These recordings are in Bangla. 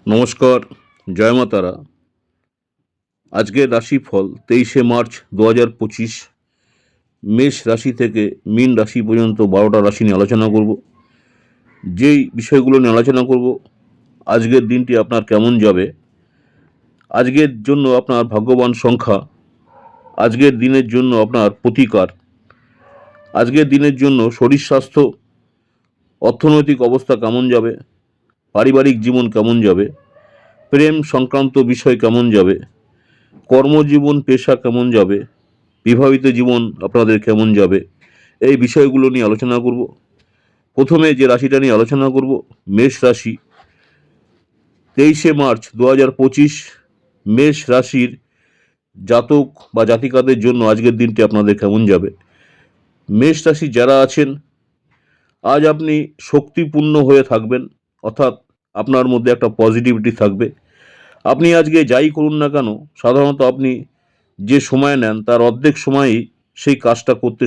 নমস্কার, জয় মা তারা। আজকের রাশিফল 23শে মার্চ 2025। মেষ রাশি থেকে মীন রাশি পর্যন্ত 12টা রাশি নিয়ে আলোচনা করব। যেই বিষয়গুলো নিয়ে আলোচনা করব, আজকের দিনটি আপনার কেমন যাবে, আজকের জন্য আপনার ভাগ্যবান সংখ্যা, আজকের দিনের জন্য আপনার প্রতিকার, আজকের দিনের জন্য শরীর স্বাস্থ্য, অর্থনৈতিক অবস্থা কেমন যাবে, পারিবারিক জীবন কেমন যাবে, প্রেম সংক্রান্ত বিষয় কেমন যাবে, কর্মজীবন পেশা কেমন যাবে, বিবাহিত জীবন আপনাদের কেমন যাবে, এই বিষয়গুলো নিয়ে আলোচনা করব। প্রথমে যে রাশিটা নিয়ে আলোচনা করব, মেষ রাশি। 23শে মার্চ 2025 মেষ রাশির জাতক বা জাতিকাদের জন্য আজকের দিনটি আপনাদের কেমন যাবে। মেষ রাশি যারা আছেন, আজ আপনি শক্তিপূর্ণ হয়ে থাকবেন, অর্থাৎ আপনার মধ্যে একটা পজিটিভিটি থাকবে। আপনি আজকে যাই করুন না কেন, সাধারণত আপনি যে সময় নেন তার অর্ধেক সময়ই সেই কাজটা করতে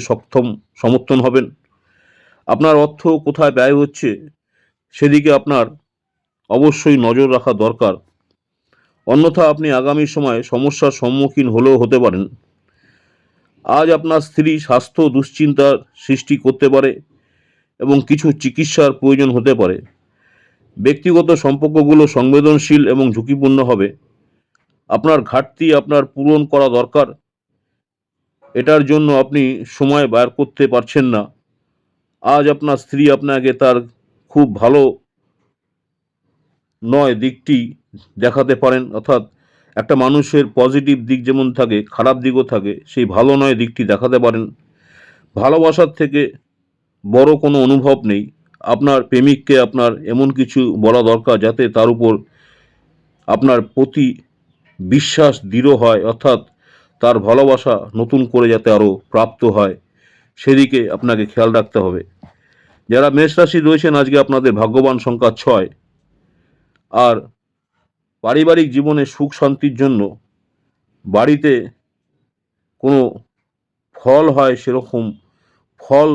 সমর্থন হবেন। আপনার অর্থ কোথায় ব্যয় হচ্ছে সেদিকে আপনার অবশ্যই নজর রাখা দরকার, অন্যথা আপনি আগামী সময়ে সমস্যার সম্মুখীন হলেও হতে পারেন। আজ আপনার স্ত্রী স্বাস্থ্য দুশ্চিন্তার সৃষ্টি করতে পারে এবং কিছু চিকিৎসার প্রয়োজন হতে পারে। ব্যক্তিগত সম্পর্কগুলো সংবেদনশীল এবং ঝুঁকিপূর্ণ হবে। আপনার ঘাটতি আপনার পূরণ করা দরকার, এটার জন্য আপনি সময় বার করতে পারছেন না। আজ আপনার স্ত্রী আপনাকে তার খুব ভালো নয় দিকটি দেখাতে পারেন, অর্থাৎ একটা মানুষের পজিটিভ দিক যেমন থাকে খারাপ দিকও থাকে, সেই ভালো নয় দিকটি দেখাতে পারেন। ভালোবাসার থেকে বড় কোনো অনুভব নেই। আপনার প্রেমিককে আপনার এমন কিছু বলা দরকার যাতে তার উপর আপনার প্রতি বিশ্বাস দৃঢ় হয়, অর্থাৎ তার ভালোবাসা নতুন করে যাতে আরও প্রাপ্ত হয়, সেদিকে আপনাকে খেয়াল রাখতে হবে। যারা মেষ রাশি রয়েছেন, আজকে আপনাদের ভাগ্যবান সংখ্যা 6। আর পারিবারিক জীবনে সুখ শান্তির জন্য বাড়িতে কোনো ফল হয় সেরকম ফল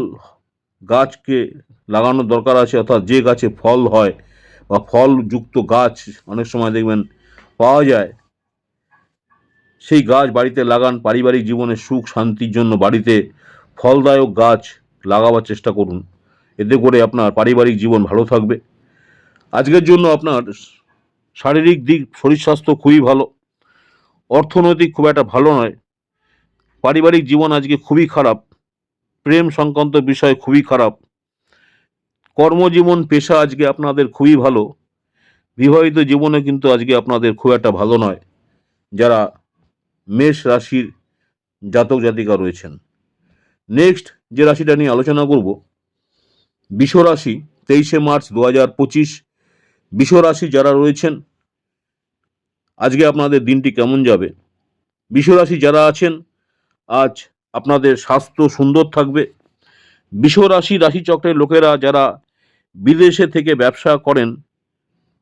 গাছকে লাগানোর দরকার আছে, অর্থাৎ যে গাছে ফল হয় বা ফলযুক্ত গাছ অনেক সময় দেখবেন পাওয়া যায়, সেই গাছ বাড়িতে লাগান। পারিবারিক জীবনে সুখ শান্তির জন্য বাড়িতে ফলদায়ক গাছ লাগাবার চেষ্টা করুন, এতে করে আপনার পারিবারিক জীবন ভালো থাকবে। আজকের জন্য আপনার শারীরিক দিক শরীর স্বাস্থ্য খুবই ভালো, অর্থনৈতিক খুব একটা ভালো নয়, পারিবারিক জীবন আজকে খুবই খারাপ, প্রেম সংক্রান্ত বিষয় খুবই খারাপ, কর্মজীবন পেশা আজকে আপনাদের খুবই ভালো, বিবাহিত জীবনে কিন্তু আজকে আপনাদের খুব একটা ভালো নয়। যারা মেষ রাশির জাতক জাতিকা রয়েছেন, নেক্সট যে রাশিটা নিয়ে আলোচনা করব, বৃষ রাশি। 23শে মার্চ 2025 বৃষ রাশি যারা রয়েছেন, আজকে আপনাদের দিনটি কেমন যাবে। বৃষ রাশি যারা আছেন, আজ আপনাদের স্বাস্থ্য সুন্দর থাকবে। বৃষ রাশি রাশিচক্রের লোকেরা যারা বিদেশে থেকে ব্যবসা করেন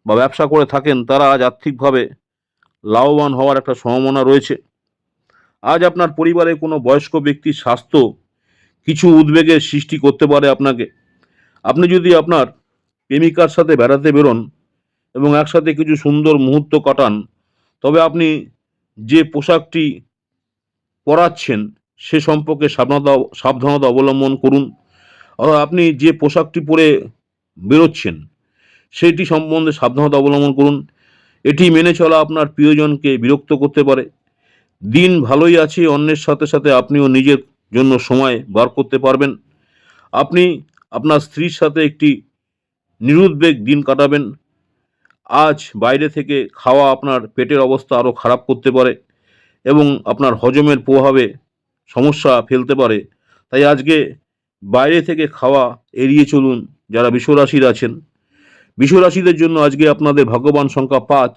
বা ব্যবসা করে থাকেন, তারা আজ আর্থিকভাবে লাভবান হওয়ার একটা সম্ভাবনা রয়েছে। আজ আপনার পরিবারের কোনো বয়স্ক ব্যক্তির স্বাস্থ্য কিছু উদ্বেগের সৃষ্টি করতে পারে আপনাকে। আপনি যদি আপনার প্রেমিকার সাথে বেড়াতে বেরোন এবং একসাথে কিছু সুন্দর মুহূর্ত কাটান, তবে আপনি যে পোশাকটি পরাচ্ছেন সে সম্পর্কে সাবধানতা অবলম্বন করুন। আপনি যে পোশাকটি পরে বেরোচ্ছেন সেটি সম্বন্ধে সাবধানতা অবলম্বন করুন। এটি মেনে চলা আপনার প্রিয়জনকে বিরক্ত করতে পারে। দিন ভালোই আছে, অন্যের সাথে সাথে আপনিও নিজের জন্য সময় বার করতে পারবেন। আপনি আপনার স্ত্রীর সাথে একটি নিরুদ্বেগ দিন কাটাবেন। আজ বাইরে থেকে খাওয়া আপনার পেটের অবস্থা আরও খারাপ করতে পারে এবং আপনার হজমের প্রভাবে সমস্যা ফেলতে পারে। তাই আজকে বাইরে থেকে খাওয়া এড়িয়ে চলুন যারা বৃষ রাশির আছেন। বৃষ রাশিদের জন্য আজকে আপনাদের ভাগ্যবান সংখ্যা 5।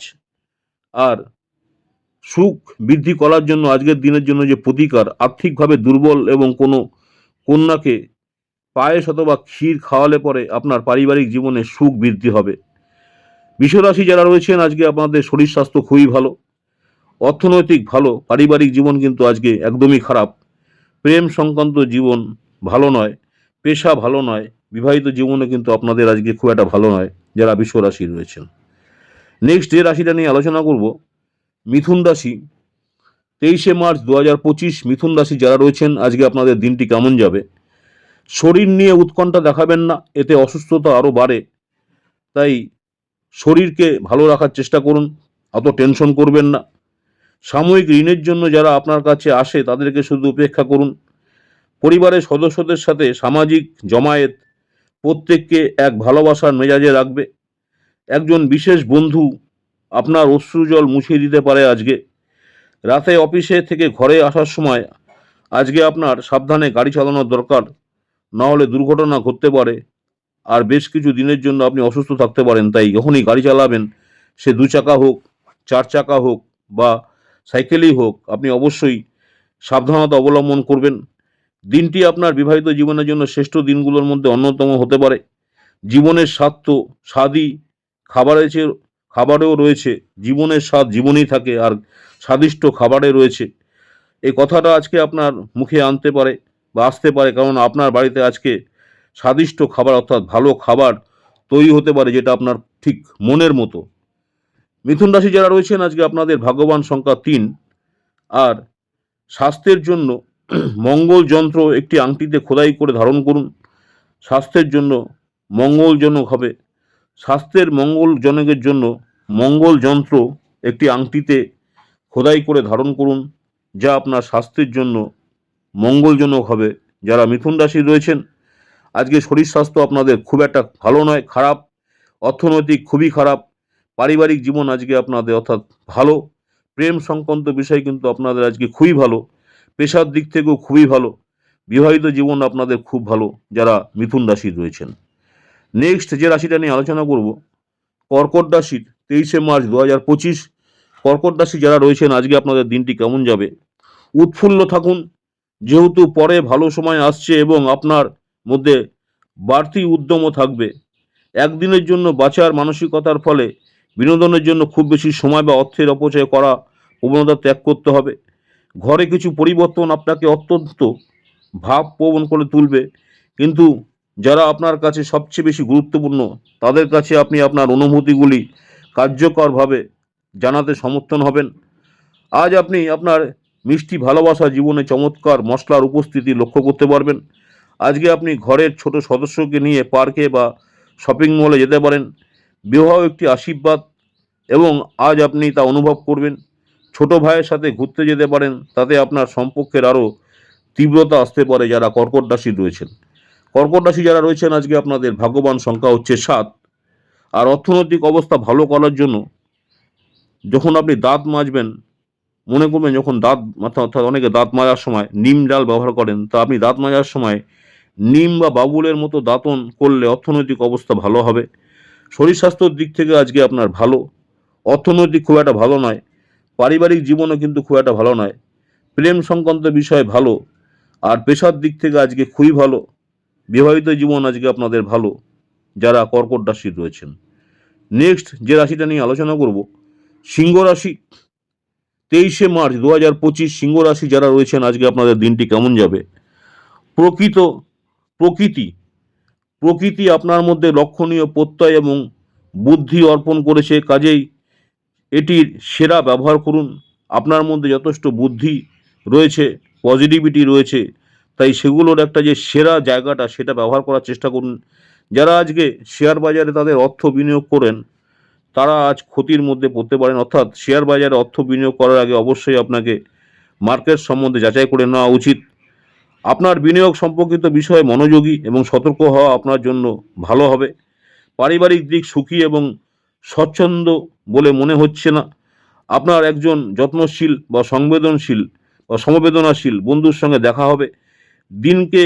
আর সুখ বৃদ্ধি করার জন্য আজকের দিনের জন্য যে প্রতিকার, আর্থিকভাবে দুর্বল এবং কোনো কন্যাকে পায়েস অথবা ক্ষীর খাওয়ালে পরে আপনার পারিবারিক জীবনে সুখ বৃদ্ধি হবে। বৃষ রাশি যারা রয়েছেন, আজকে আপনাদের শরীর স্বাস্থ্য খুবই ভালো, অর্থনৈতিক ভালো, পারিবারিক জীবন কিন্তু আজকে একদমই খারাপ। প্রেম সংক্রান্ত জীবন ভালো নয়, পেশা ভালো নয়, বিবাহিত জীবনে কিন্তু আপনাদের আজকে খুব একটা ভালো নয় যারা বৃষ রাশি রয়েছেন। নেক্সট যে রাশিটা নিয়ে আলোচনা করব, মিথুন রাশি। 23শে মার্চ 2025 মিথুন রাশি যারা রয়েছেন আজকে আপনাদের দিনটি কেমন যাবে। শরীর নিয়ে উৎকণ্ঠা দেখাবেন না, এতে অসুস্থতা আরও বাড়ে। তাই শরীরকে ভালো রাখার চেষ্টা করুন, অত টেনশন করবেন না। সাময়িক ঋণের জন্য যারা আপনার কাছে আসে তাদেরকে শুধু উপেক্ষা করুন। পরিবারের সদস্যদের সাথে সামাজিক জমায়েত প্রত্যেককে এক ভালোবাসার মেজাজে রাখবে। একজন বিশেষ বন্ধু আপনার অশ্রুজল মুছিয়ে দিতে পারে আজকে। রাতে অফিসে থেকে ঘরে আসার সময় আজকে আপনার সাবধানে গাড়ি চালানোর দরকার, না হলে দুর্ঘটনা ঘটতে পারে। আর বেশ কিছু দিনের জন্য আপনি অসুস্থ থাকতে পারেন, তাই যখনই গাড়ি চালাবেন, সে 2 চাকা হোক, 4 চাকা হোক বা সাইকেলেই হোক, আপনি অবশ্যই সাবধানতা অবলম্বন করবেন। দিনটি আপনার বিবাহিত জীবনের জন্য শ্রেষ্ঠ দিনগুলোর মধ্যে অন্যতম হতে পারে। জীবনের স্বাদ তো স্বাদই খাবারেও রয়েছে। জীবনের স্বাদ জীবনেই থাকে, আর স্বাদিষ্ট খাবারে রয়েছে। এই কথাটা আজকে আপনার মুখে আনতে পারে বা আসতে পারে, কারণ আপনার বাড়িতে আজকে স্বাদিষ্ট খাবার অর্থাৎ ভালো খাবার তৈরি হতে পারে, যেটা আপনার ঠিক মনের মতো। মিথুন রাশি যারা রয়েছেন আজকে আপনাদের ভাগ্যবান সংখ্যা 3। আর স্বাস্থ্যের জন্য মঙ্গল যন্ত্র একটি আংটিতে খোদাই করে ধারণ করুন। স্বাস্থ্যের জন্য মঙ্গলজনক হবে। স্বাস্থ্যের মঙ্গলজনকের জন্য মঙ্গল যন্ত্র একটি আংটিতে খোদাই করে ধারণ করুন, যা আপনার স্বাস্থ্যের জন্য মঙ্গলজনক হবে। যারা মিথুন রাশি রয়েছেন আজকে শরীর স্বাস্থ্য আপনাদের খুব একটা ভালো নয়, খারাপ। অর্থনৈতিক খুবই খারাপ। পারিবারিক জীবন আজকে আপনাদের অর্থাৎ ভালো। প্রেম সংক্রান্ত বিষয় কিন্তু আপনাদের আজকে খুবই ভালো। পেশার দিক থেকেও খুবই ভালো। বিবাহিত জীবন আপনাদের খুব ভালো যারা মিথুন রাশি রয়েছেন। নেক্সট যে রাশিটা নিয়ে আলোচনা করব, কর্কট রাশির। 23শে মার্চ 2025 কর্কট রাশি যারা রয়েছেন আজকে আপনাদের দিনটি কেমন যাবে। উৎফুল্ল থাকুন, যেহেতু পরে ভালো সময় আসছে এবং আপনার মধ্যে বাড়তি উদ্যমও থাকবে। একদিনের জন্য বাঁচার মানসিকতার ফলে বিনোদনের জন্য খুব বেশি সময় বা অর্থের অপচয় করা প্রবণতা ত্যাগ করতে হবে। ঘরে কিছু পরিবর্তন আপনাকে অত্যন্ত ভাবপ্রবণ করে তুলবে, কিন্তু যারা আপনার কাছে সবচেয়ে বেশি গুরুত্বপূর্ণ তাদের কাছে আপনি আপনার অনুভূতিগুলি কার্যকরভাবে জানাতে সমর্থন হবেন। আজ আপনি আপনার মিষ্টি ভালোবাসা জীবনে চমৎকার মশলার উপস্থিতি লক্ষ্য করতে পারবেন। আজকে আপনি ঘরের ছোট সদস্যকে নিয়ে পার্কে বা শপিং মলে যেতে পারেন। বিবাহ একটি আশীর্বাদ এবং আজ আপনি তা অনুভব করবেন। ছোট ভাইয়ের সাথে ঘুরতে যেতে পারেন, তাতে আপনার সম্পর্কের আরও তীব্রতা আসতে পারে। যারা কর্কট রাশি রয়েছেন, কর্কট রাশি যারা রয়েছেন আজকে আপনাদের ভাগ্যবান সংখ্যা হচ্ছে 7। আর অর্থনৈতিক অবস্থা ভালো করার জন্য যখন আপনি দাঁত মাজবেন, মনে করবেন যখন দাঁত মাথা অর্থাৎ অনেকে দাঁত মাজার সময় নিম ডাল ব্যবহার করেন, তা আপনি দাঁত মাজার সময় নিম বা বাবুলের মতো দাঁতন করলে অর্থনৈতিক অবস্থা ভালো হবে। শরীর স্বাস্থ্যের দিক থেকে আজকে আপনার ভালো। অর্থনৈতিক খুব একটা ভালো নয়। পারিবারিক জীবনও কিন্তু খুব একটা ভালো নয়। প্রেম সংক্রান্ত বিষয় ভালো। আর পেশার দিক থেকে আজকে খুবই ভালো। বিবাহিত জীবন আজকে আপনাদের ভালো যারা কর্কট রাশি রয়েছেন। নেক্সট যে রাশিটা নিয়ে আলোচনা করব, সিংহ রাশি। 23শে মার্চ 2025 সিংহ রাশি যারা রয়েছেন আজকে আপনাদের দিনটি কেমন যাবে। প্রকৃতি প্রকৃতি আপনার মধ্যে লক্ষণীয় প্রত্যয় এবং বুদ্ধি অর্পণ করেছে, কাজেই এটির সেরা ব্যবহার করুন। আপনার মধ্যে যথেষ্ট বুদ্ধি রয়েছে, পজিটিভিটি রয়েছে, তাই সেগুলোর একটা যে সেরা জায়গাটা সেটা ব্যবহার করার চেষ্টা করুন। যারা আজকে শেয়ার বাজারে তাদের অর্থ বিনিয়োগ করেন তারা আজ ক্ষতির মধ্যে পড়তে পারেন। অর্থাৎ শেয়ার বাজারে অর্থ বিনিয়োগ করার আগে অবশ্যই আপনাকে মার্কেট সম্বন্ধে যাচাই করে নেওয়া উচিত। আপনার বিনিয়োগ সম্পর্কিত বিষয়ে মনোযোগী এবং সতর্ক হওয়া আপনার জন্য ভালো হবে। পারিবারিক দিক সুখী এবং স্বচ্ছন্দ বলে মনে হচ্ছে না। আপনার একজন যত্নশীল বা সমবেদনাশীল বন্ধুর সঙ্গে দেখা হবে। দিনকে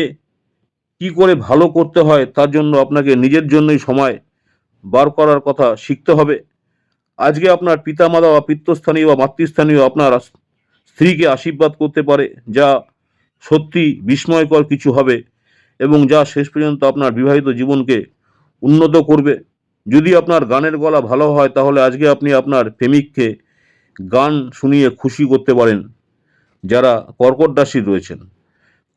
কি করে ভালো করতে হয় তার জন্য আপনাকে নিজের জন্যই সময় বার করার কথা শিখতে হবে। আজকে আপনার পিতামাতা বা পিতৃস্থানীয় বা মাতৃস্থানীয় আপনার স্ত্রীকে আশীর্বাদ করতে পারে, যা সত্যি বিস্ময়কর কিছু হবে এবং যা শেষ পর্যন্ত আপনার বিবাহিত জীবনকে উন্নত করবে। যদি আপনার গানের গলা ভালো হয় তাহলে আজকে আপনি আপনার প্রেমিককে গান শুনিয়ে খুশি করতে পারেন। যারা কর্কট রাশি রয়েছেন,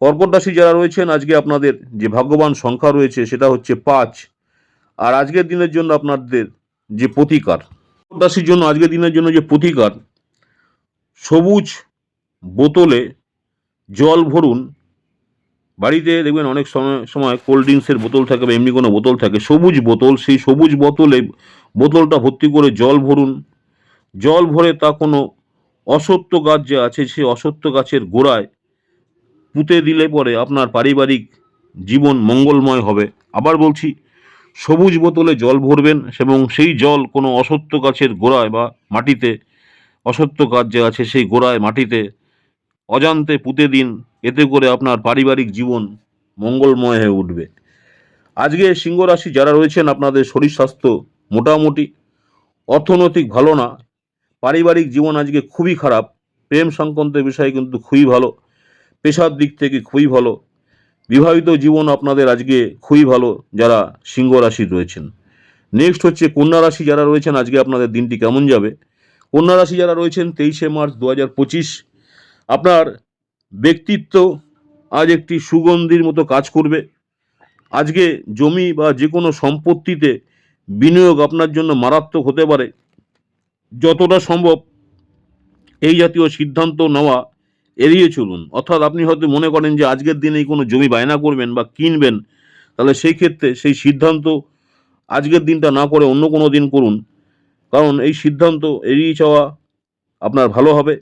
কর্কট রাশি যারা রয়েছেন আজকে আপনাদের যে ভাগ্যবান সংখ্যা রয়েছে সেটা হচ্ছে 5। আর আজকের দিনের জন্য আপনাদের যে প্রতিকার, রাশির জন্য আজকের দিনের জন্য যে প্রতিকার, সবুজ বোতলে জল ভরুন। বাড়িতে দেখবেন অনেক সময় কোল্ড ড্রিঙ্কসের বোতল থাকে বা এমনি কোনো বোতল থাকে, সবুজ বোতল, সেই সবুজ বোতলে বোতলটা ভর্তি করে জল ভরুন। জল ভরে তা কোনো অশ্বত্থ গাছ যে আছে সেই অশ্বত্থ গাছের গোড়ায় পুঁতে দিলে পরে আপনার পারিবারিক জীবন মঙ্গলময় হবে। আবার বলছি, সবুজ বোতলে জল ভরবেন এবং সেই জল কোনো অশ্বত্থ গাছের গোড়ায় বা মাটিতে, অশ্বত্থ গাছ যে আছে সেই গোড়ায় মাটিতে অজান্তে পুঁতে দিন। এতে করে আপনার পারিবারিক জীবন মঙ্গলময় হয়ে উঠবে। আজকে সিংহ রাশি যারা রয়েছেন, আপনাদের শরীর স্বাস্থ্য মোটামুটি, অর্থনৈতিক ভালো না, পারিবারিক জীবন আজকে খুবই খারাপ, প্রেম সংক্রান্ত বিষয়ে কিন্তু খুবই ভালো, পেশার দিক থেকে খুবই ভালো, বিবাহিত জীবন আপনাদের আজকে খুবই ভালো যারা সিংহ রাশি রয়েছেন। নেক্সট হচ্ছে কন্যা রাশি যারা রয়েছেন, আজকে আপনাদের দিনটি কেমন যাবে। কন্যা রাশি যারা রয়েছেন, 23শে মার্চ 2025 আপনার ব্যক্তিত্ব আজ একটি সুগন্ধির মতো কাজ করবে। আজকে জমি বা যে কোনো সম্পত্তিতে বিনিয়োগ আপনার জন্য মারাত্মক হতে পারে। যতটা সম্ভব এই জাতীয় সিদ্ধান্ত নেওয়া এড়িয়ে চলুন। অর্থাৎ আপনি হয়তো মনে করেন যে আজকের দিনেই কোনো জমি বায়না করবেন বা কিনবেন, তাহলে সেই ক্ষেত্রে সেই সিদ্ধান্ত আজকের দিনটা না করে অন্য কোনো দিন করুন, কারণ এই সিদ্ধান্ত এড়িয়ে যাওয়া আপনার ভালো হবে।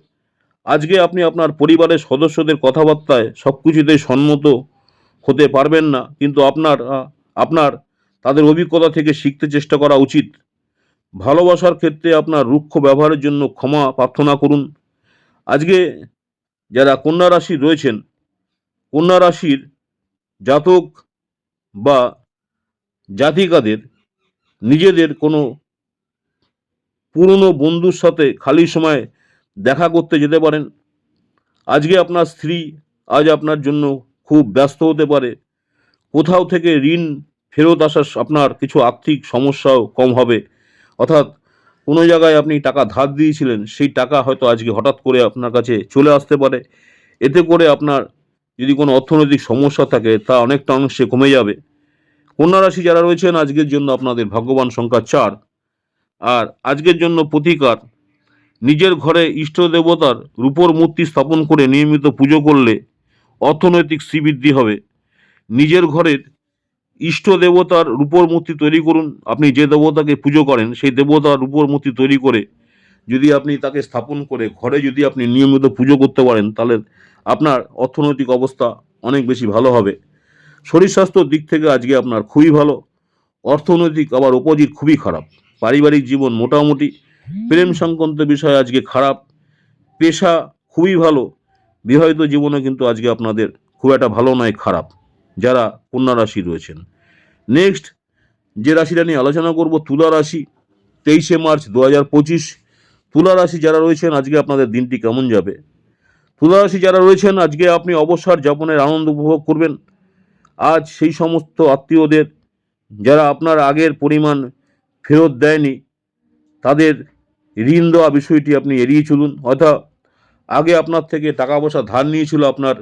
আজকে আপনি আপনার পরিবারের সদস্যদের কথাবার্তায় সব কিছুতেই সম্মত হতে পারবেন না, কিন্তু আপনার তাদের অভিজ্ঞতা থেকে শিখতে চেষ্টা করা উচিত। ভালোবাসার ক্ষেত্রে আপনার রুক্ষ ব্যবহারের জন্য ক্ষমা প্রার্থনা করুন। আজকে যারা কন্যা রাশি রয়েছেন, কন্যা রাশির জাতক বা জাতিকাদের নিজেদের কোনো পুরনো বন্ধুর সাথে খালি সময় দেখা করতে যেতে পারেন। আজকে আপনার স্ত্রী আজ আপনার জন্য খুব ব্যস্ত হতে পারে। কোথাও থেকে ঋণ ফেরত আসার আপনার কিছু আর্থিক সমস্যাও কম হবে। অর্থাৎ কোনো জায়গায় আপনি টাকা ধার দিয়েছিলেন, সেই টাকা হয়তো আজকে হঠাৎ করে আপনার কাছে চলে আসতে পারে। এতে করে আপনার যদি কোনো অর্থনৈতিক সমস্যা থাকে তা অনেকটা অংশে কমে যাবে। কন্যা রাশি যারা রয়েছেন, আজকের জন্য আপনাদের ভাগ্যবান সংখ্যা 4। আর আজকের জন্য প্রতিকার, নিজের ঘরে ইষ্ট দেবতার রূপোর মূর্তি স্থাপন করে নিয়মিত পুজো করলে অর্থনৈতিক শ্রীবৃদ্ধি হবে। নিজের ঘরের ইষ্ট দেবতার রূপোর মূর্তি তৈরি করুন। আপনি যে দেবতাকে পুজো করেন সেই দেবতার রূপোর মূর্তি তৈরি করে যদি আপনি তাকে স্থাপন করে ঘরে যদি আপনি নিয়মিত পুজো করতে পারেন, তাহলে আপনার অর্থনৈতিক অবস্থা অনেক বেশি ভালো হবে। শরীর স্বাস্থ্যর দিক থেকে আজকে আপনার খুবই ভালো, অর্থনৈতিক আবার অপোজিট খুবই খারাপ, পারিবারিক জীবন মোটামুটি, প্রেম সংক্রান্ত বিষয় আজকে খারাপ, পেশা খুবই ভালো, বিবাহিত জীবনে কিন্তু আজকে আপনাদের খুব একটা ভালো নয়, খারাপ যারা কন্যা রাশি রয়েছেন। নেক্সট যে রাশিটা নিয়ে আলোচনা করব, তুলা রাশি, 23শে মার্চ 2025 তুলা রাশি যারা রয়েছেন, আজকে আপনাদের দিনটি কেমন যাবে। তুলা রাশি যারা রয়েছেন, আজকে আপনি অবসর যাপনের আনন্দ উপভোগ করবেন। আজ সেই সমস্ত আত্মীয়দের যারা আপনার আগের পরিমাণ ফেরত দেয়নি, তাদের ঋণ দেওয়া বিষয়টি আপনি এড়িয়ে চলুন। অর্থাৎ আগে আপনার থেকে টাকা পয়সা ধার নিয়েছিল আপনার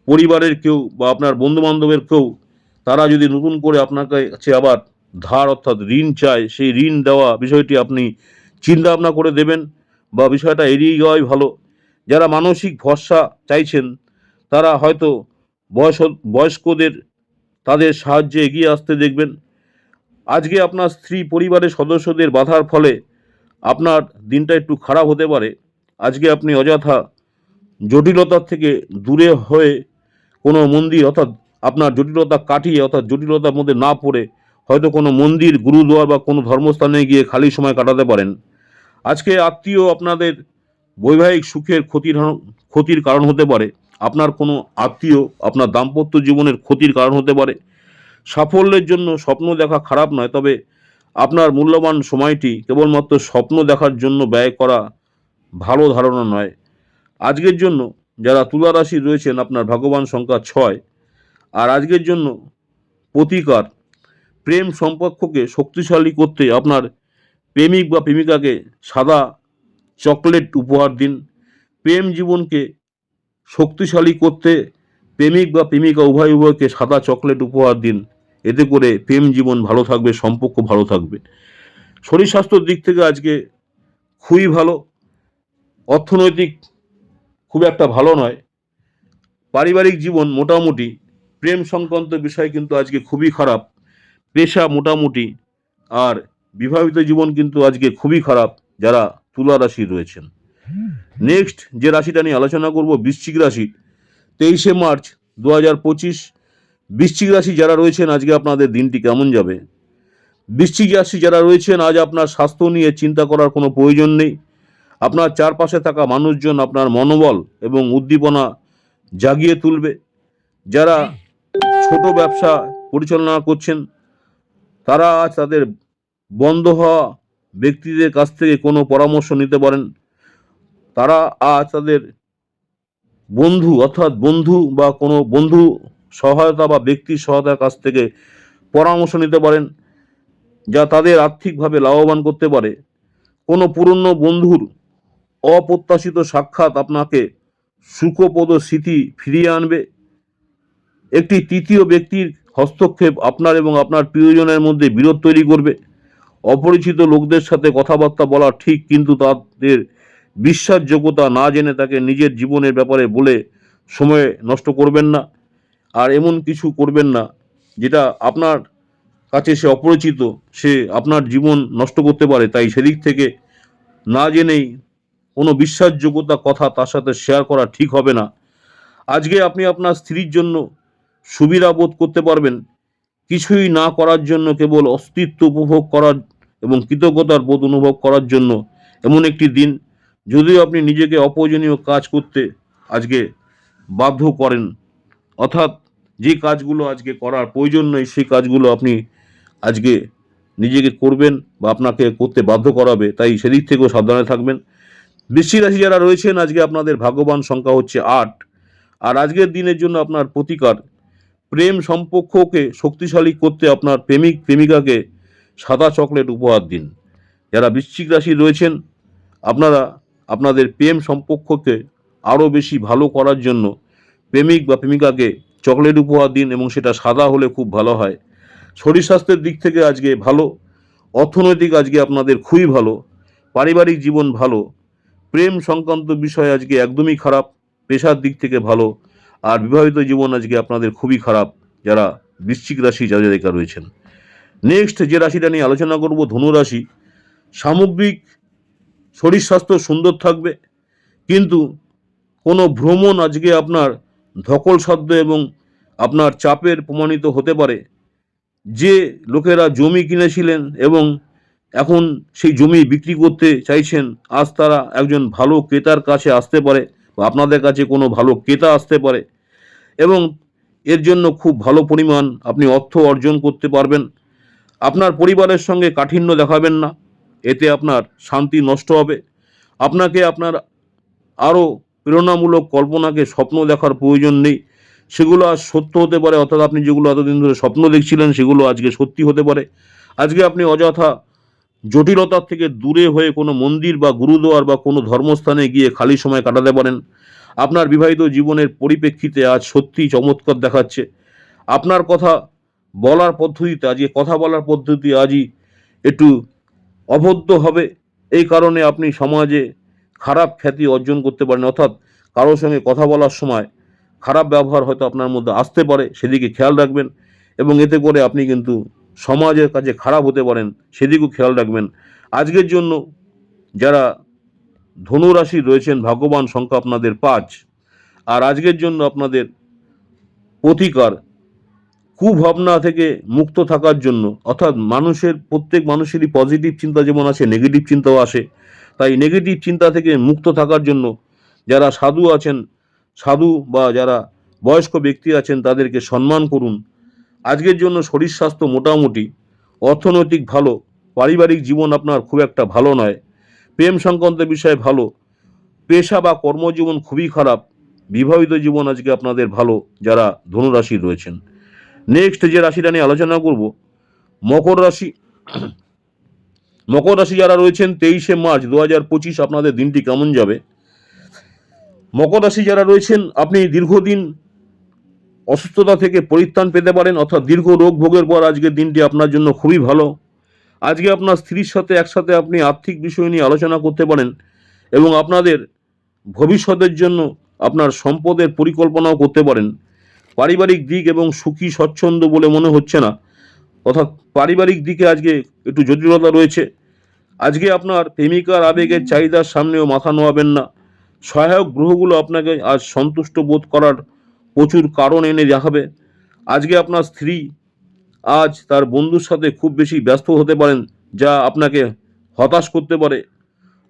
পরিবারের কেউ বা আপনার বন্ধুবান্ধবের কেউ, তারা যদি নতুন করে আপনার কাছে আবার ধার অর্থাৎ ঋণ চায়, সেই ঋণ দেওয়া বিষয়টি আপনি চিন্তা ভাবনা করে দেবেন বা বিষয়টা এড়িয়ে যাওয়াই ভালো। যারা মানসিক ভরসা চাইছেন, তারা হয়তো বয়স্কদের তাদের সাহায্যে এগিয়ে আসতে দেখবেন। আজকে আপনার স্ত্রী পরিবারের সদস্যদের বাধার ফলে আপনার দিনটা একটু খারাপ হতে পারে। আজকে আপনি অযথা জটিলতার থেকে দূরে হয়ে কোনো মন্দির, অর্থাৎ আপনার জটিলতা কাটিয়ে, অর্থাৎ জটিলতার মধ্যে না পড়ে হয়তো কোনো মন্দির, গুরুদুয়ার বা কোনো ধর্মস্থানে গিয়ে খালি সময় কাটাতে পারেন। আজকে আত্মীয় আপনাদের বৈবাহিক সুখের ক্ষতির কারণ হতে পারে। আপনার কোনো আত্মীয় আপনার দাম্পত্য জীবনের ক্ষতির কারণ হতে পারে। সাফল্যের জন্য স্বপ্ন দেখা খারাপ নয়, তবে আপনার মূল্যবান সময়টি কেবলমাত্র স্বপ্ন দেখার জন্য ব্যয় করা ভালো ধারণা নয়। আজকের জন্য যারা তুলা রাশি রয়েছেন, আপনার ভাগ্যবান সংখ্যা 6। আর আজকের জন্য প্রতিকার, প্রেম সম্পর্ককে শক্তিশালী করতে আপনার প্রেমিক বা প্রেমিকাকে সাদা চকলেট উপহার দিন। প্রেম জীবনকে শক্তিশালী করতে প্রেমিক বা প্রেমিকা উভয়কে সাদা চকলেট উপহার দিন। এতে করে প্রেম জীবন ভালো থাকবে, সম্পর্ক ভালো থাকবে। শরীর স্বাস্থ্যের দিক থেকে আজকে খুবই ভালো। অর্থনৈতিক খুব একটা ভালো নয়। পারিবারিক জীবন মোটামুটি। প্রেম সংক্রান্ত বিষয় কিন্তু আজকে খুবই খারাপ। পেশা মোটামুটি। আর বিবাহিত জীবন কিন্তু আজকে খুবই খারাপ যারা তুলা রাশি রয়েছেন। নেক্সট যে রাশিটা নিয়ে আলোচনা করব বৃশ্চিক রাশি। 23শে মার্চ 2025। বৃশ্চিক রাশি যারা রয়েছেন আজকে আপনাদের দিনটি কেমন যাবে? বৃশ্চিক রাশি যারা রয়েছেন, আজ আপনার স্বাস্থ্য নিয়ে চিন্তা করার কোনো প্রয়োজন নেই। আপনার চারপাশে থাকা মানুষজন আপনার মনোবল এবং উদ্দীপনা জাগিয়ে তুলবে। যারা ছোট ব্যবসা পরিচালনা করছেন তারা আজ তাদের বন্ধ হওয়া ব্যক্তিদের কাছ থেকে কোনো পরামর্শ নিতে পারেন। তারা আজ তাদের বন্ধু বা কোনো বন্ধু সহায়তা বা ব্যক্তির সহায়তার কাছ থেকে পরামর্শ নিতে পারেন, যা তাদের আর্থিকভাবে লাভবান করতে পারে। কোনো পুরনো বন্ধুর অপ্রত্যাশিত সাক্ষাৎ আপনাকে সুখপ্রদ স্মৃতি ফিরিয়ে আনবে। একটি তৃতীয় ব্যক্তির হস্তক্ষেপ আপনার এবং আপনার প্রিয়জনের মধ্যে বিরোধ তৈরি করবে। অপরিচিত লোকদের সাথে কথাবার্তা বলা ঠিক, কিন্তু তাদের বিশ্বাসযোগ্যতা না জেনে তাকে নিজের জীবনের ব্যাপারে বলে সময় নষ্ট করবেন না। আর এমন কিছু করবেন না যেটা আপনার কাছে সে অপরিচিত, সে আপনার জীবন নষ্ট করতে পারে। তাই সেদিক থেকে না জেনেই কোনো বিশ্বাসযোগ্যতা কথা তার সাথে শেয়ার করা ঠিক হবে না। আজকে আপনি আপনার স্ত্রীর জন্য সুবিধা বোধ করতে পারবেন। কিছুই না করার জন্য, কেবল অস্তিত্ব উপভোগ করার এবং কৃতজ্ঞতার বোধ অনুভব করার জন্য এমন একটি দিন। যদিও আপনি নিজেকে অপ্রয়োজনীয় কাজ করতে আজকে বাধ্য করেন, অর্থাৎ যে কাজগুলো আজকে করার প্রয়োজন নেই সেই কাজগুলো আপনি আজকে নিজেকে করবেন বা আপনাকে করতে বাধ্য করাবে, তাই সেদিক থেকেও সাবধানে থাকবেন। বৃশ্চিক রাশি যারা রয়েছেন আজকে আপনাদের ভাগ্যবান সংখ্যা হচ্ছে 8। আর আজকের দিনের জন্য আপনার প্রতিকার, প্রেম সম্পর্ককে শক্তিশালী করতে আপনার প্রেমিক প্রেমিকাকে সাদা চকলেট উপহার দিন। যারা বৃশ্চিক রাশি রয়েছেন আপনারা আপনাদের প্রেম সম্পর্ককে আরও বেশি ভালো করার জন্য প্রেমিক বা প্রেমিকাকে চকলেট উপহার দিন, এবং সেটা সাদা হলে খুব ভালো হয়। শরীর স্বাস্থ্যের দিক থেকে আজকে ভালো। অর্থনৈতিক আজকে আপনাদের খুবই ভালো। পারিবারিক জীবন ভালো। প্রেম সংক্রান্ত বিষয় আজকে একদমই খারাপ। পেশার দিক থেকে ভালো। আর বিবাহিত জীবন আজকে আপনাদের খুবই খারাপ যারা বৃশ্চিক রাশি জাতক রয়েছেন। নেক্সট যে রাশিটা নিয়ে আলোচনা করব ধনু রাশি। সামগ্রিক শরীর স্বাস্থ্য সুন্দর থাকবে, কিন্তু কোনো ভ্রমণ আজকে আপনার ধকলসাধ্য এবং আপনার চাপের প্রমাণিত হতে পারে। যে লোকেরা জমি কিনেছিলেন এবং এখন সেই জমি বিক্রি করতে চাইছেন, আজ তারা একজন ভালো ক্রেতার কাছে আসতে পারে বা আপনাদের কাছে কোনো ভালো ক্রেতা আসতে পারে, এবং এর জন্য খুব ভালো পরিমাণ আপনি অর্থ অর্জন করতে পারবেন। আপনার পরিবারের সঙ্গে কাঠিন্য দেখাবেন না, এতে আপনার শান্তি নষ্ট হবে। আপনাকে আপনার আরও প্রেরণামূলক কল্পনাকে স্বপ্ন দেখার প্রয়োজন নেই, সেগুলো আজ সত্য হতে পারে। অর্থাৎ আপনি যেগুলো এতদিন ধরে স্বপ্ন দেখছিলেন সেগুলো আজকে সত্যি হতে পারে। আজকে আপনি অযথা জটিলতার থেকে দূরে হয়ে কোনো মন্দির বা গুরুদুয়ার বা কোনো ধর্মস্থানে গিয়ে খালি সময় কাটাতে পারেন। আপনার বিবাহিত জীবনের পরিপ্রেক্ষিতে আজ সত্যিই চমৎকার দেখাচ্ছে। আপনার কথা বলার পদ্ধতিতে আজকে কথা বলার পদ্ধতি আজই একটু অভদ্র হবে। এই কারণে আপনি সমাজে খারাপ খ্যাতি অর্জন করতে পারেন, অর্থাৎ কারোর সঙ্গে কথা বলার সময় খারাপ ব্যবহার হয়তো আপনার মধ্যে আসতে পারে, সেদিকে খেয়াল রাখবেন। এবং এতে করে আপনি কিন্তু সমাজের কাছে খারাপ হতে পারেন, সেদিকেও খেয়াল রাখবেন। আজকের জন্য যারা ধনু রাশি রয়েছেন ভাগ্যবান সংখ্যা আপনাদের 5। আর আজকের জন্য আপনাদের প্রতিকার, কুভাবনা থেকে মুক্ত থাকার জন্য, অর্থাৎ প্রত্যেক মানুষেরই পজিটিভ চিন্তা যেমন আছে নেগেটিভ চিন্তাও আসে, তাই নেগেটিভ চিন্তা থেকে মুক্ত থাকার জন্য যারা সাধু আছেন, সাধু বা যারা বয়স্ক ব্যক্তি আছেন তাদেরকে সম্মান করুন। আজকের জন্য শরীর স্বাস্থ্য মোটামুটি। অর্থনৈতিক ভালো। পারিবারিক জীবন আপনার খুব একটা ভালো নয়। প্রেম সংক্রান্ত বিষয় ভালো। পেশা বা কর্মজীবন খুবই খারাপ। বিবাহিত জীবন আজকে আপনাদের ভালো যারা ধনুরাশি রয়েছেন। নেক্সট যে রাশিটা নিয়ে আলোচনা করব মকর রাশি। মকর রাশি যারা রয়েছেন 23শে মার্চ 2025 আপনাদের দিনটি কেমন যাবে? মকর রাশি যারা রয়েছেন আপনি দীর্ঘদিন অসুস্থতা থেকে পরিত্রাণ পেতে পারেন, অর্থাৎ দীর্ঘ রোগ ভোগের পর আজকের দিনটি আপনার জন্য খুবই ভালো। আজকে আপনার স্ত্রীর সাথে একসাথে আপনি আর্থিক বিষয় নিয়ে আলোচনা করতে পারেন এবং আপনাদের ভবিষ্যতের জন্য আপনার সম্পদের পরিকল্পনাও করতে পারেন। পারিবারিক দিক এবং সুখী স্বচ্ছন্দ বলে মনে হচ্ছে না, অর্থাৎ পারিবারিক দিকে আজকে একটু জটিলতা রয়েছে। আজকে আপনার প্রেমিকার আবেগের চাহিদার সামনেও মাথা নোয়াবেন না। সহায়ক গ্রহগুলো আপনাকে আজ সন্তুষ্ট বোধ করার প্রচুর কারণ এনে দেখাবে। আজকে আপনার স্ত্রী আজ তার বন্ধুর সাথে খুব বেশি ব্যস্ত হতে পারেন, যা আপনাকে হতাশ করতে পারে।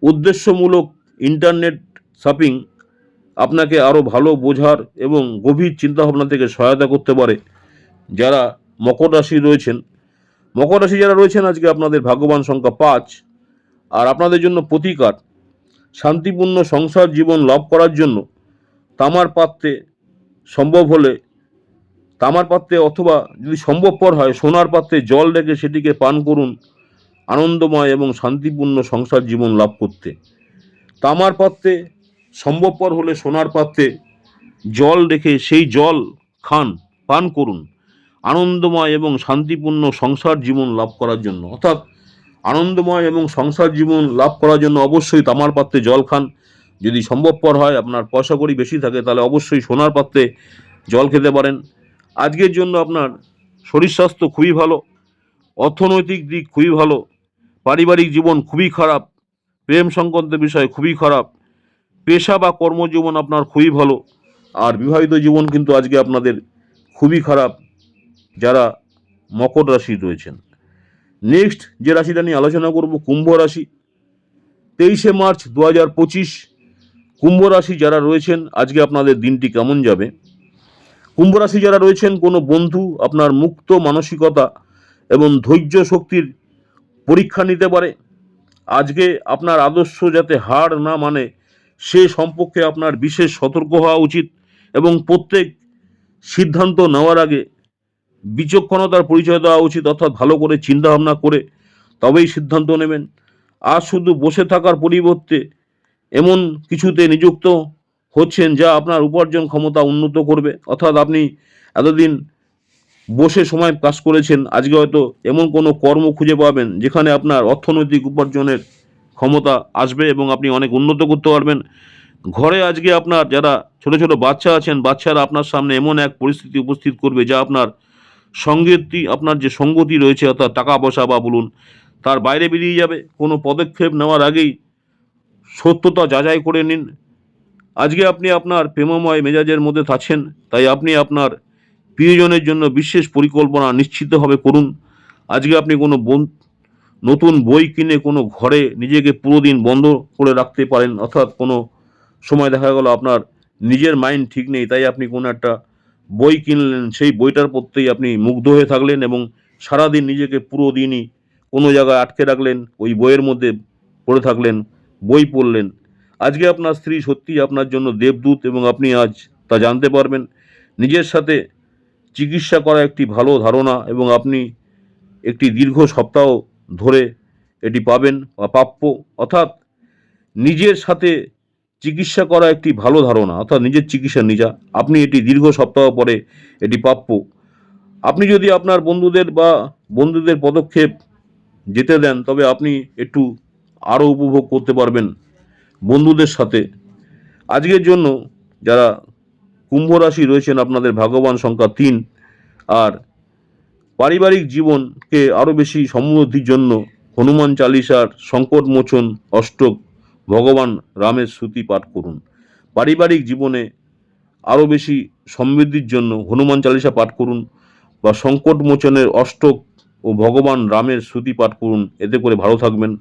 উদ্দেশ্যমূলক ইন্টারনেট শপিং আপনাকে আরও ভালো বোঝার এবং গভীর চিন্তাভাবনা থেকে সহায়তা করতে পারে। যারা মকর রাশি রয়েছেন, মকর রাশি যারা রয়েছেন আজকে আপনাদের ভাগ্যবান সংখ্যা 5। আর আপনাদের জন্য প্রতিকার, শান্তিপূর্ণ সংসার জীবন লাভ করার জন্য তামার পাত্রে সম্ভব হলে তামার পাত্রে অথবা যদি সম্ভবপর হয় সোনার পাত্রে জল রেখে সেটিকে পান করুন আনন্দময় এবং শান্তিপূর্ণ সংসার জীবন লাভ করতে। তামার পাত্রে সম্ভবপর হলে সোনার পাত্রে জল রেখে সেই জল খান, পান করুন আনন্দময় এবং শান্তিপূর্ণ সংসার জীবন লাভ করার জন্য। অর্থাৎ আনন্দময় এবং সংসার জীবন লাভ করার জন্য অবশ্যই তামার পাত্রে জল খান। যদি সম্ভবপর হয়, আপনার পয়সা কড়ি বেশি থাকে, তাহলে অবশ্যই সোনার পাত্রে জল খেতে পারেন। আজকের জন্য আপনার শরীর স্বাস্থ্য খুবই ভালো, অর্থনৈতিক দিক খুবই ভালো, পারিবারিক জীবন খুবই খারাপ, প্রেম সংক্রান্ত বিষয় খুবই খারাপ, পেশা বা কর্মজীবন আপনার খুবই ভালো, আর বিবাহিত জীবন কিন্তু আজকে আপনাদের খুবই খারাপ যারা মকর রাশি রয়েছেন। নেক্সট যে রাশিটা নিয়ে আলোচনা করব, কুম্ভ রাশি। 23শে মার্চ 2025 কুম্ভ রাশি যারা রয়েছেন আজকে আপনাদের দিনটি কেমন যাবে। কুম্ভ রাশি যারা রয়েছেন, কোনো বন্ধু আপনার মুক্ত মানসিকতা এবং ধৈর্য শক্তির পরীক্ষা নিতে পারে। আজকে আপনার আদর্শ যাতে হার না মানে সে সম্পর্কে আপনার বিশেষ সতর্ক হওয়া উচিত এবং প্রত্যেক সিদ্ধান্ত নেওয়ার আগে বিচক্ষণতার পরিচয় দেওয়া উচিত, অর্থাৎ ভালো করে চিন্তাভাবনা করে তবেই সিদ্ধান্ত নেবেন। আর শুধু বসে থাকার পরিবর্তে এমন কিছুতে নিযুক্ত হচ্ছেন যা আপনার উপার্জন ক্ষমতা উন্নত করবে। অর্থাৎ আপনি এতদিন বসে সময় কাজ করেছেন, আজকে হয়তো এমন কোনো কর্ম খুঁজে পাবেন যেখানে আপনার অর্থনৈতিক উপার্জনের ক্ষমতা আসবে এবং আপনি অনেক উন্নত করতে পারবেন। ঘরে আজকে আপনার যারা ছোট ছোট বাচ্চা আছেন, বাচ্চারা আপনার সামনে এমন এক পরিস্থিতি উপস্থিত করবে যা আপনার আপনার যে সঙ্গতি রয়েছে, অর্থাৎ টাকা পয়সা বা বলুন, তার বাইরে বেরিয়ে যাবে। কোনো পদক্ষেপ নেওয়ার আগেই সত্যতা যাচাই করে নিন। আজকে আপনি আপনার প্রেমময় মেজাজের মধ্যে থাকছেন, তাই আপনি আপনার প্রিয়জনের জন্য বিশেষ পরিকল্পনা নিশ্চিতভাবে করুন। আজকে আপনি কোনো নতুন বই কিনে কোনো ঘরে নিজেকে পুরো দিন বন্ধ করে রাখতে পারেন। অর্থাৎ কোনো সময় দেখা গেল আপনার নিজের মাইন্ড ঠিক নেই, তাই আপনি কোনো একটা বই কিনলেন, সেই বইটার প্রত্যেই আপনি মুগ্ধ হয়ে থাকলেন এবং সারাদিন নিজেকে পুরো দিনই কোনো জায়গায় আটকে রাখলেন, ওই বইয়ের মধ্যে পড়ে থাকলেন, বই পড়লেন। আজকে আপনার স্ত্রী সত্যিই আপনার জন্য দেবদূত এবং আপনি আজ তা জানতে পারবেন। নিজের সাথে চিকিৎসা করা একটি ভালো ধারণা এবং আপনি একটি দীর্ঘ সপ্তাহ ধরে এটি পাবেন বা প্রাপ্য। অর্থাৎ নিজের সাথে চিকিৎসা করা একটি ভালো ধারণা, অর্থাৎ নিজের চিকিৎসা নিজা, আপনি এটি দীর্ঘ সপ্তাহ পরে এটি প্রাপ্য। আপনি যদি আপনার বন্ধুদের পদক্ষেপ যেতে দেন, তবে আপনি একটু আরও উপভোগ করতে পারবেন বন্ধুদের সাথে। আজকের জন্য যারা কুম্ভ রাশি রয়েছেন আপনাদের ভাগ্যবান সংখ্যা 3। আর পারিবারিক জীবনকে আরও বেশি সমৃদ্ধির জন্য হনুমান চালিসার সংকট মোচন অষ্টক ভগবান রামের স্তুতি পাঠ করুন। পারিবারিক জীবনে আরও বেশি সমৃদ্ধির জন্য হনুমান চালিসা পাঠ করুন বা সংকট মোচনের অষ্টক ও ভগবান রামের স্তুতি পাঠ করুন, এতে করে ভালো থাকবেন।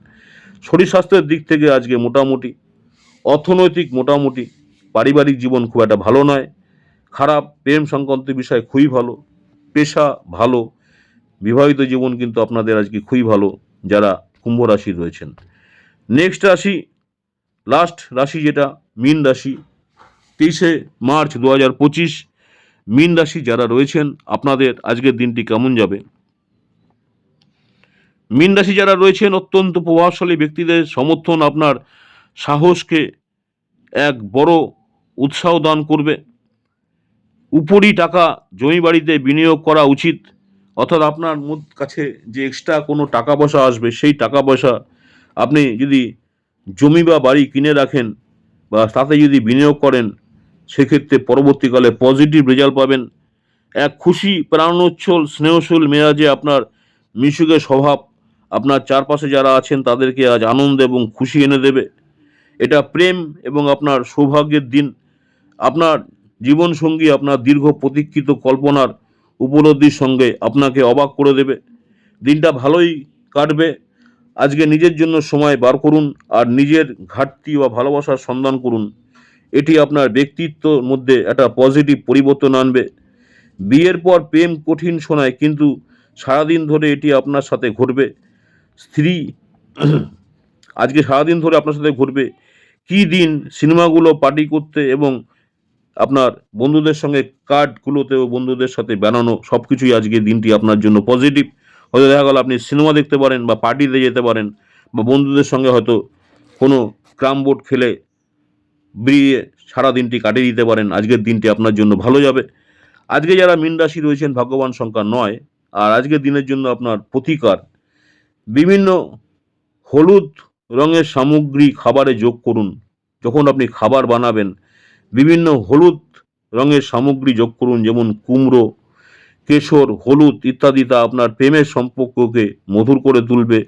শরীর স্বাস্থ্যের দিক থেকে আজকে মোটামুটি, অর্থনৈতিক মোটামুটি, পারিবারিক জীবন খুব একটা ভালো নয়, খারাপ, প্রেম সংক্রান্ত বিষয় খুবই ভালো, পেশা ভালো, বিবাহিত জীবন কিন্তু আপনাদের আজকে খুবই ভালো যারা কুম্ভ রাশি রয়েছেন। নেক্সট রাশি, লাস্ট রাশি যেটা মীন রাশি। 23শে মার্চ 2025 মীন রাশি যারা রয়েছেন আপনাদের আজকের দিনটি কেমন যাবে। মীন রাশি যারা রয়েছেন, অত্যন্ত প্রভাবশালী ব্যক্তিদের সমর্থন আপনার সাহসকে এক বড় উৎসাহ দান করবে। উপরি টাকা জমি বাড়িতে বিনিয়োগ করা উচিত। অর্থাৎ আপনার কাছে যে এক্সট্রা কোনো টাকা পয়সা আসবে, সেই টাকা পয়সা আপনি যদি জমি বা বাড়ি কিনে রাখেন বা তাতে যদি বিনিয়োগ করেন, সেক্ষেত্রে পরবর্তীকালে পজিটিভ রেজাল্ট পাবেন। এক খুশি প্রাণোচ্ছল স্নেহশীল মেজাজে আপনার মিশুকের স্বভাব আপনার চারপাশে যারা আছেন তাদেরকে আজ আনন্দ এবং খুশি এনে দেবে। এটা প্রেম এবং আপনার সৌভাগ্যের দিন। আপনার জীবনসঙ্গী আপনার দীর্ঘ প্রতীক্ষিত কল্পনার উপলব্ধির সঙ্গে আপনাকে অবাক করে দেবে। দিনটা ভালোই কাটবে। আজকে নিজের জন্য সময় বার করুন আর নিজের ঘাটতি বা ভালোবাসার সন্ধান করুন। এটি আপনার ব্যক্তিত্বর মধ্যে একটা পজিটিভ পরিবর্তন আনবে। বিয়ের পর প্রেম কঠিন শোনায়, কিন্তু সারাদিন ধরে এটি আপনার সাথে ঘটবে। স্ত্রী আজকে সারাদিন ধরে আপনার সাথে ঘটবে। কী দিন সিনেমাগুলো পার্টি করতে এবং আপনার বন্ধুদের সঙ্গে কার্ডগুলোতেও বন্ধুদের সাথে বেড়ানো, সব কিছুই আজকে দিনটি আপনার জন্য পজিটিভ। হয়তো দেখা গেল আপনি সিনেমা দেখতে পারেন বা পার্টিতে যেতে পারেন বা বন্ধুদের সঙ্গে হয়তো কোনো ক্যারাম বোর্ড খেলে বেরিয়ে সারা দিনটি কাটিয়ে দিতে পারেন। আজকের দিনটি আপনার জন্য ভালো যাবে। আজকে যারা মীন রাশি রয়েছেন ভাগ্যবান সংখ্যা 9। আর আজকের দিনের জন্য আপনার প্রতিকার, বিভিন্ন হলুদ রঙের সামগ্রী খাবারে যোগ করুন। যখন আপনি খাবার বানাবেন বিভিন্ন হলুদ রঙের সামগ্রী যোগ করুন, যেমন কুমড়ো, কেশর, হলুদ ইত্যাদি। তা আপনার প্রেমের সম্পর্ককে মধুর করে তুলবে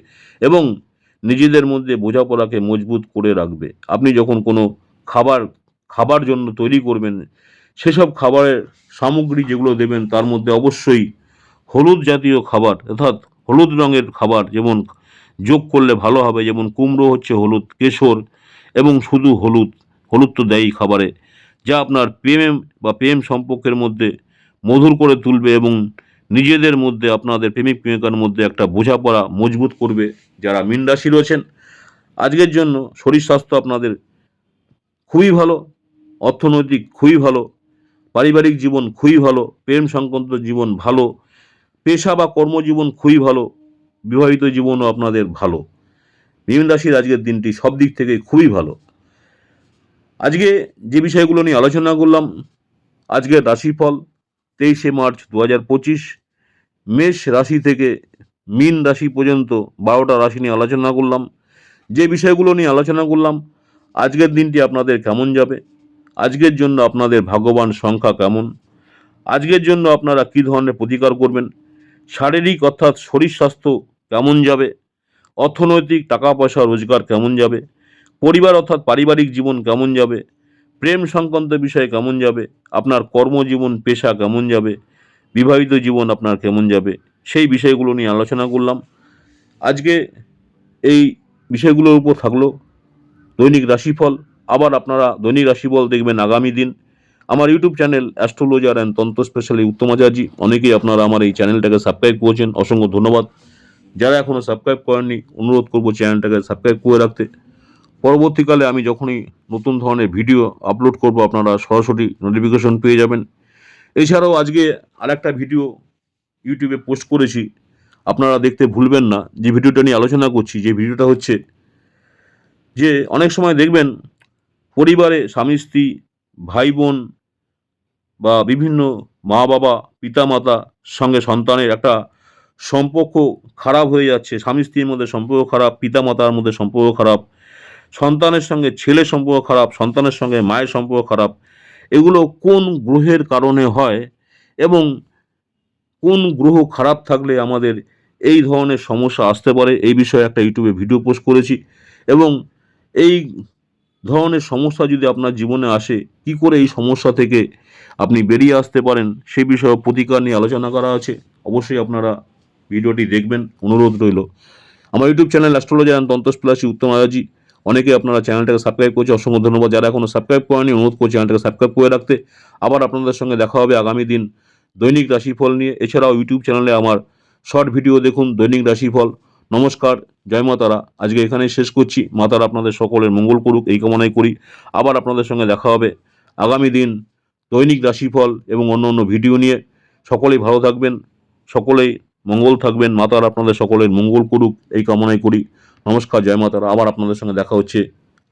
এবং নিজেদের মধ্যে বোঝাপড়াকে মজবুত করে রাখবে। আপনি যখন কোনো খাবার জন্য তৈরি করবেন, সেসব খাবারের সামগ্রী যেগুলো দেবেন তার মধ্যে অবশ্যই হলুদ জাতীয় খাবার অর্থাৎ হলুদ রঙের খাবার যেমন যোগ করলে ভালো হবে। যেমন কুমড়ো হচ্ছে হলুদ, কেশর এবং শুধু হলুদ, হলুদ তো দেয়ই খাবারে, যা আপনার প্রেম সম্পর্কের মধ্যে মধুর করে তুলবে এবং নিজেদের মধ্যে আপনাদের প্রেমিক প্রেমিকার মধ্যে একটা বোঝাপড়া মজবুত করবে। যারা মীন রাশি রয়েছেন আজকের জন্য শরীর স্বাস্থ্য আপনাদের খুবই ভালো, অর্থনৈতিক খুবই ভালো, পারিবারিক জীবন খুবই ভালো, প্রেম সংক্রান্ত জীবন ভালো, পেশা বা কর্মজীবন খুবই ভালো, বিবাহিত জীবনও আপনাদের ভালো। মীন রাশির আজকের দিনটি সব দিক থেকে খুবই ভালো। আজকে যে বিষয়গুলো নিয়ে আলোচনা করলাম, আজকের রাশিফল 23শে মার্চ 2025, মেষ রাশি থেকে মীন রাশি পর্যন্ত 12টা রাশি নিয়ে আলোচনা করলাম। যে বিষয়গুলো নিয়ে আলোচনা করলাম, আজকের দিনটি আপনাদের কেমন যাবে, আজকের জন্য আপনাদের ভাগ্যবান সংখ্যা কেমন, আজকের জন্য আপনারা কী ধরনের প্রতিকার করবেন, শারীরিক অর্থাৎ শরীর স্বাস্থ্য কেমন যাবে, অর্থনৈতিক টাকা পয়সা রোজগার কেমন যাবে, পরিবার অর্থাৎ পারিবারিক জীবন কেমন যাবে, প্রেম সংক্রান্ত বিষয় কেমন যাবে, আপনার কর্মজীবন পেশা কেমন যাবে, বিবাহিত জীবন আপনার কেমন যাবে, সেই বিষয়গুলো নিয়ে আলোচনা করলাম। আজকে এই বিষয়গুলোর উপর থাকলো দৈনিক রাশিফল। আবার আপনারা দৈনিক রাশিফল দেখবেন আগামী দিন আমার ইউটিউব চ্যানেল অ্যাস্ট্রোলজার অ্যান্ড তন্ত্র স্পেশালি উত্তম আচার্যি। অনেকেই আপনারা আমার এই চ্যানেলটাকে সাবস্ক্রাইব করেছেন, অসংখ্য ধন্যবাদ। যারা এখনও সাবস্ক্রাইব করেননি অনুরোধ করবো চ্যানেলটাকে সাবস্ক্রাইব করে রাখতে। পরবর্তীকালে আমি যখনই নতুন ধরনের ভিডিও আপলোড করব আপনারা সরাসরি নোটিফিকেশন পেয়ে যাবেন। এছাড়াও আজকে আরেকটা ভিডিও ইউটিউবে পোস্ট করেছি, আপনারা দেখতে ভুলবেন না। যে ভিডিওটা নিয়ে আলোচনা করছি, যে ভিডিওটা হচ্ছে যে অনেক সময় দেখবেন পরিবারে স্বামী স্ত্রী, ভাই বোন বা বিভিন্ন মা বাবা পিতা মাতার সঙ্গে সন্তানের একটা সম্পর্ক খারাপ হয়ে যাচ্ছে। স্বামী স্ত্রীর মধ্যে সম্পর্ক খারাপ, পিতা মাতার মধ্যে সম্পর্ক খারাপ, সন্তানের সঙ্গে ছেলের সম্পর্ক খারাপ, সন্তানের সঙ্গে মায়ের সম্পর্ক খারাপ। এগুলো কোন গ্রহের কারণে হয় এবং কোন গ্রহ খারাপ থাকলে আমাদের এই ধরনের সমস্যা আসতে পারে, এই বিষয়ে একটা ইউটিউবে ভিডিও পোস্ট করেছি। এবং এই ধরনের সমস্যা যদি আপনার জীবনে আসে, কি করে এই সমস্যা থেকে আপনি বেরিয়ে আসতে পারেন সেই বিষয়ে প্রতিকার নিয়ে আলোচনা করা আছে। অবশ্যই আপনারা ভিডিওটি দেখবেন, অনুরোধ রইল। আমার ইউটিউব চ্যানেল অ্যাস্ট্রোলজার অ্যান্ড তন্ত্র স্পেশালিস্ট উত্তম আচার্যি। অনেকে আপনারা চ্যানেলটাকে সাবস্ক্রাইব করছে, অসংখ্য ধন্যবাদ। যারা এখনও সাবস্ক্রাইব করেনি অনুরোধ করছি চ্যানেলটাকে সাবস্ক্রাইব করে রাখতে। আবার আপনাদের সঙ্গে দেখা হবে আগামী দিন দৈনিক রাশিফল নিয়ে। এছাড়াও ইউটিউব চ্যানেলে আমার শর্ট ভিডিও দেখুন দৈনিক রাশিফল। নমস্কার, জয় মা তারা। আজকে এখানেই শেষ করছি। মা তারা আপনাদের সকলের মঙ্গল করুক এই কামনাই করি। আবার আপনাদের সঙ্গে দেখা হবে আগামী দিন দৈনিক রাশিফল এবং অন্য অন্য ভিডিও নিয়ে। সকলেই ভালো থাকবেন, সকলেই মঙ্গল থাকবেন। মা তারা আপনাদের সকলের মঙ্গল করুক এই কামনাই করি। নমস্কার, জয় মা তারা। আবার আপনাদের সঙ্গে দেখা হচ্ছে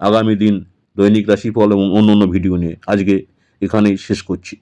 আগামী দিন দৈনিক রাশিফল এবং অন্য অন্য ভিডিও নিয়ে। আজকে এখানেই শেষ করছি।